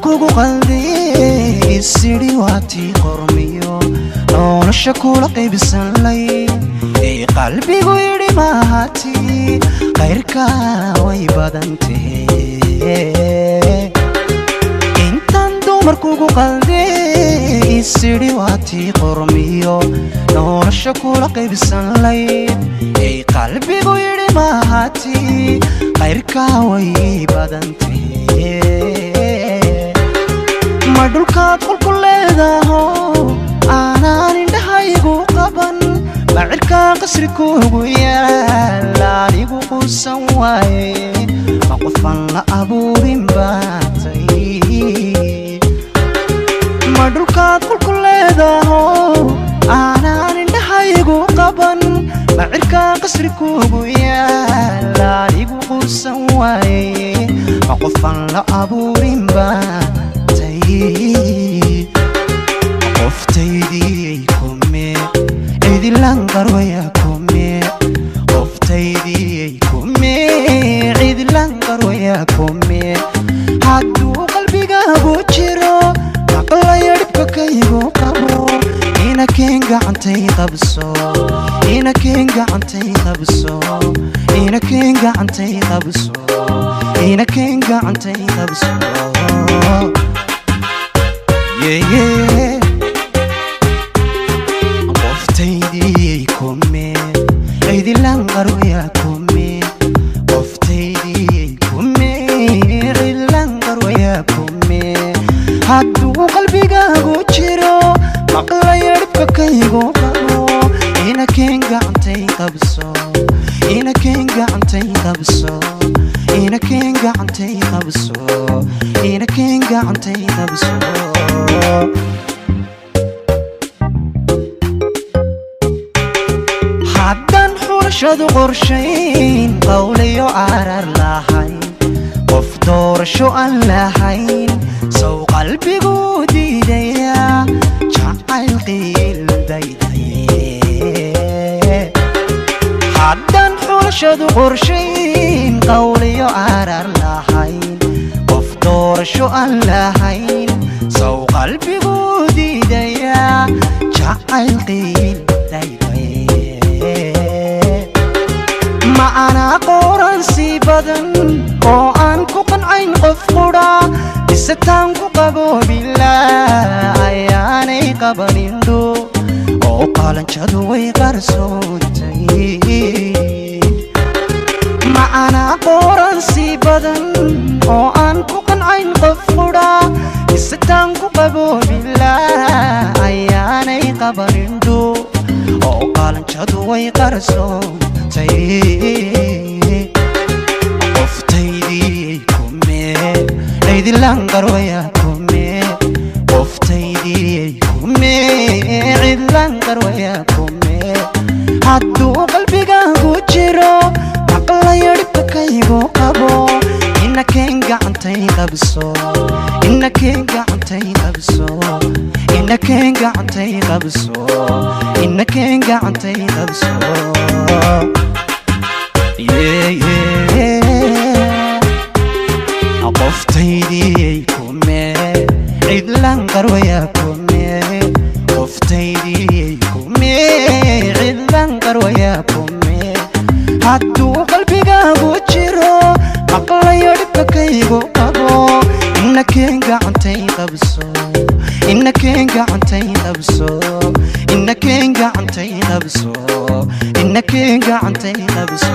kugu qalday sidii waati qormiyo nolosha kula qaybsan lay ee qalbigu yiri maahati qayrka way badantee intan dumar kugu qalday sidii waati qormiyo nolosha kula qaybsan lay ee qalbigu yiri maahati qayrka way badantee madulkaad qolku leedaho aanaan indhahaygu qaban bacirka qasri kuugu yaal anigu quusan waaye ma qofan la abuurin baatay madulkaad qolku leedaho aanaan indhahaygu qaban bacirka qasri kuugu yaal anigu quusan waaye ma qofan la abuurin baatay qoftaydii kume cidilan qarwaya kume qoftaydii kume cidilan qarwaya kume hadduu qalbigaagu jiro maqlaya dhibka kaygu qabo inakeen gacantay qabso inakeen gacantay qabso inakeen gacantay qabso inakeen gacantay qabso qoftaydii kume cidilan qarwaya kume qoftaydii kume cidilan qarwaya kume hadduu qalbigaagu jiro maqlaya dhibka kaygu qabo inakeen gacantay qabso inakeen gacantay qabso inakeen gacantay qabso inakeen gacantay qabso haddaan xulashadu qorshayn qawliyo arar lahayn qof doorasho aan lahayn sow qalbigu diidaya jacayl qiildaydaye haddaan xulashadu qorshayn qawliyo arar lahayn qof doorasho aan lahayn sow qalbigu diidaya jacayl qiildaydaye ma ana qoran si badan oo aan ku qancin qof qura isataan ku qabo bilaa ayaanay qabanindho oo qalanjadu way qarsoontay ma ana qoran si badan oo aan ku qancin qof qura isataan ku qabo bilaa ayaanay qabanindho oo qalanjadu way qarsoontay qoftaydii kume cidilan qarwaya kume qoftaydii kume cidilan qarwaya kume hadduu qalbigaagu jiro maqlaya dhibka kaygu qabo inakeen gacantay qabso inakeen gacantay qabso inakeen gacantay qabso inakeen gacantay qabso qoftaydii kume cidilan qarwaya kume qoftaydii kume cidilan qarwaya kume hadduu qalbigaagu jiro maqlayo dhibka kaygu qabo inakeen gacantay qabso inakeen gacantay qabso inakeen gacantay qabso inakeen gacantay qabso